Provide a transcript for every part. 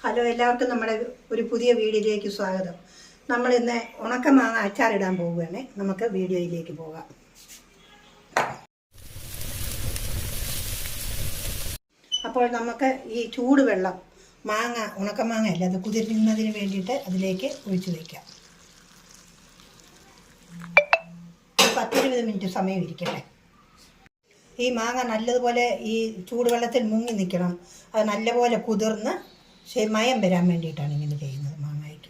Hello, എല്ലാവർക്കും നമ്മുടെ ഒരു പുതിയ വീഡിയോയിലേക്ക് സ്വാഗതം. നമ്മൾ ഇന്ന് ഉണക്കമാങ്ങ അച്ചാറിടാൻ പോവുകയാണ്. നമുക്ക് വീഡിയോയിലേക്ക് പോകാം. അപ്പോൾ നമുക്ക് ഈ ചൂടുവെള്ളം ഉണക്കമാങ്ങ അല്ല, അത് കുതിരുന്നതിന് വേണ്ടിയിട്ട് അതിലേക്ക് ഒഴിച്ചു വയ്ക്കാം. 10-20 മിനിറ്റ് സമയം ഇരിക്കട്ടെ. ഈ മാങ്ങ നല്ലതുപോലെ ഈ ചൂടുവെള്ളത്തിൽ മുങ്ങി നിൽക്കണം. അത് നല്ലപോലെ കുതിർന്ന് മയം വരാൻ വേണ്ടിയിട്ടാണ് ഇങ്ങനെ ചെയ്യുന്നത് മാങ്ങയ്ക്ക്.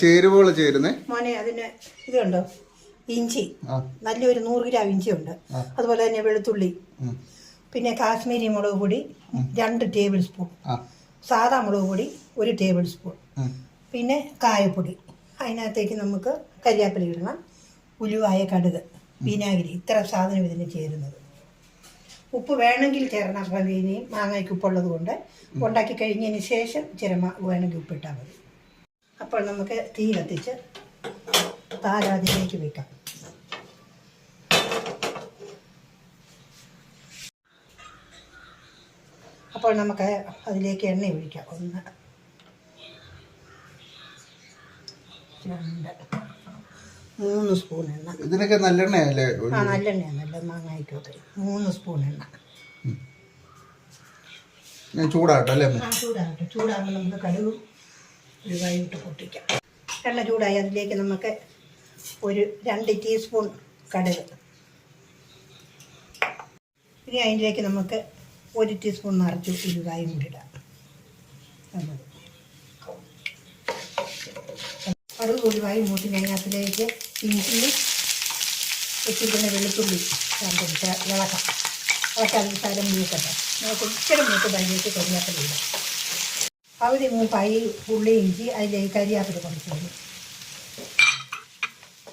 ചേരുവകൾ ചേരുന്നത് മോനെ, അതിന് ഇത് കണ്ടോ, ഇഞ്ചി നല്ലൊരു 100 ഗ്രാം ഇഞ്ചിയുണ്ട്. അതുപോലെ തന്നെ വെളുത്തുള്ളി, പിന്നെ കാശ്മീരി മുളക് പൊടി 2 ടേബിൾ സ്പൂൺ, സാദാ മുളക് പൊടി 1 ടേബിൾ സ്പൂൺ, പിന്നെ കായപ്പൊടി. അതിനകത്തേക്ക് നമുക്ക് കരിയാപ്പില ഇടണം, ഉലുവായ, കടുക്, വിനാഗിരി. ഇത്ര സാധനം ഇതിന് ചേരുന്നത്. ഉപ്പ് വേണമെങ്കിൽ ചേരണം. അപ്പം ഇനി മാങ്ങയ്ക്ക് ഉപ്പുള്ളത് കൊണ്ട് ഉണ്ടാക്കി കഴിഞ്ഞതിന് ശേഷം വേണമെങ്കിൽ ഉപ്പിട്ടാൽ മതി. അപ്പോൾ നമുക്ക് തീ കത്തിച്ച് താരാതിലേക്ക് വെക്കാം. അപ്പോൾ നമുക്ക് അതിലേക്ക് എണ്ണ ഒഴിക്കാം. 1, 2, 3 സ്പൂൺ എണ്ണ. ഇതിനൊക്കെ നല്ലെണ്ണയല്ലേ? നല്ലെണ്ണയാണ്, നല്ല മാങ്ങായിക്കോട്ടെ. 3 സ്പൂൺ എണ്ണ. ചൂടാകട്ടെ. ചൂടാകുമ്പോൾ നമുക്ക് കടുകും ഉലുവായിട്ട് പൊട്ടിക്കാം. എണ്ണ ചൂടായി അതിലേക്ക് നമുക്ക് ഒരു 2 ടീസ്പൂൺ കടുക്. ഇനി അതിലേക്ക് നമുക്ക് 1 ടീസ്പൂൺ നിറച്ച് ഉലുവായും കൂടി ഇടാം. കടുക് ഉലുവായി മൂട്ടി കഴിഞ്ഞതിലേക്ക് ഇഞ്ചിയും വെച്ചിരിക്കുന്ന വെളുത്തുള്ളി ഇളക്കാം. അതിന് സ്ഥലം മൂക്കട്ടെ. നമുക്ക് ഇച്ചിരി മൂത്ത് അതിലേക്ക് കരിയാപ്പില ഇടാം. പകുതി മൂപ്പായി ഉള്ളി, ഇഞ്ചി, അതിലേക്ക് കരിയാപ്പില കുറച്ചിടും.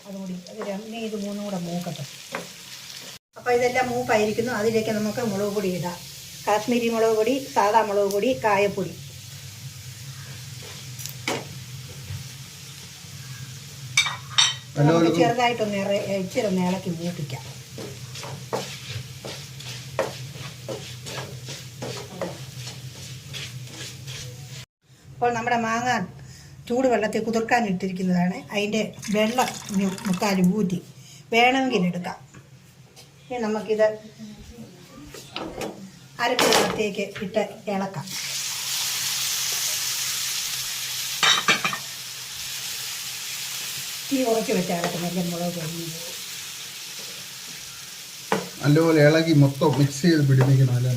അതുകൂടി ഇത് 3 കൂടെ മൂക്കട്ടെ. അപ്പോൾ ഇതെല്ലാം മൂപ്പായിരിക്കുന്നു. അതിലേക്ക് നമുക്ക് മുളക് പൊടി ഇടാം. കാശ്മീരി മുളക് പൊടി, സാദാ മുളക് പൊടി, കായപ്പൊടി. ചെറുതായിട്ടൊന്ന് ഇച്ചിരി ഇളക്കി മൂപ്പിക്കാം. അപ്പോൾ നമ്മുടെ മാങ്ങ ചൂടുവെള്ളത്തിൽ കുതിർക്കാൻ ഇട്ടിരിക്കുന്നതാണ്. അതിൻ്റെ വെള്ളം 3/4 ഊറ്റി വേണമെങ്കിൽ എടുക്കാം. ഇനി നമുക്കിത് അരപ്പിനകത്തേക്ക് ഇട്ട് ഇളക്കാം. തീ കുറച്ച് വെച്ച് ഇളക്കും. നല്ല മുളക് പൊടി നല്ലപോലെ ഇളകി മൊത്തം മിക്സ് ചെയ്ത് പിടിപ്പിക്കണം അല്ലേ?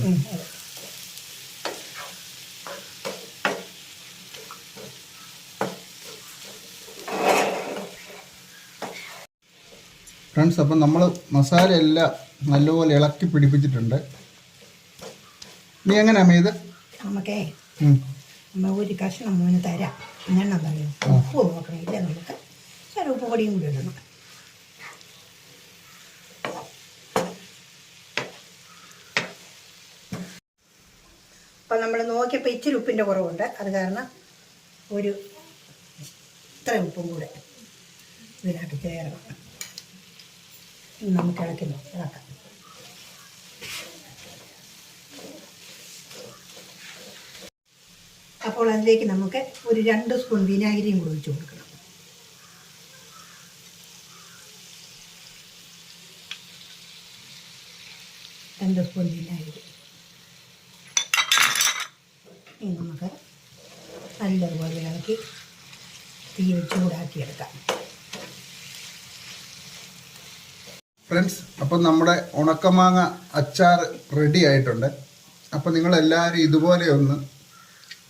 ഫ്രണ്ട്സ്, അപ്പം നമ്മൾ മസാല എല്ലാം നല്ലപോലെ ഇളക്കി പിടിപ്പിച്ചിട്ടുണ്ട്. നീ എങ്ങനെയാ ഇത്? നമുക്കേ ഒരു കഷ്ണം മോന് തരാം. എങ്ങനെ പറയും, ഉപ്പ് നോക്കണം. ഇല്ല, നമുക്ക് ചില ഉപ്പ് പൊടിയും കൂടി ഇടണം. അപ്പം നമ്മൾ നോക്കിയപ്പോൾ ഇച്ചിരി ഉപ്പിൻ്റെ കുറവുണ്ട്. അത് കാരണം ഇത്ര ഉപ്പും കൂടെ ഇതിനകത്ത് ചേരണം. നമുക്ക് ഇളക്കാം. അപ്പോൾ അതിലേക്ക് നമുക്ക് ഒരു 2 സ്പൂൺ വിനാഗിരിയും കൂടി ഒഴിച്ച് കൊടുക്കണം. രണ്ട് സ്പൂൺ വിനാഗിരി. ഇനി നമുക്ക് നല്ലതുപോലെ ഇളക്കി തീ ചൂടാക്കിയെടുക്കാം. ഫ്രണ്ട്സ്, അപ്പം നമ്മുടെ ഉണക്കമാങ്ങ അച്ചാർ റെഡി ആയിട്ടുണ്ട്. അപ്പം നിങ്ങളെല്ലാവരും ഇതുപോലെ ഒന്ന്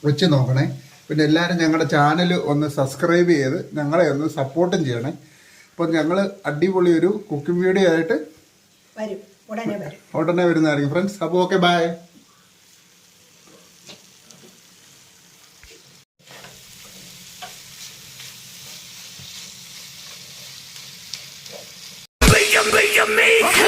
വെച്ച് നോക്കണേ. പിന്നെ എല്ലാവരും ഞങ്ങളുടെ ചാനൽ ഒന്ന് സബ്സ്ക്രൈബ് ചെയ്ത് ഞങ്ങളെ ഒന്ന് സപ്പോർട്ടും ചെയ്യണേ. അപ്പം ഞങ്ങൾ അടിപൊളി ഒരു കുക്കിംഗ് വീഡിയോ ആയിട്ട് ഉടനെ വരുന്നതായിരിക്കും ഫ്രണ്ട്സ്. അപ്പോൾ ഓക്കെ, ബൈ. Make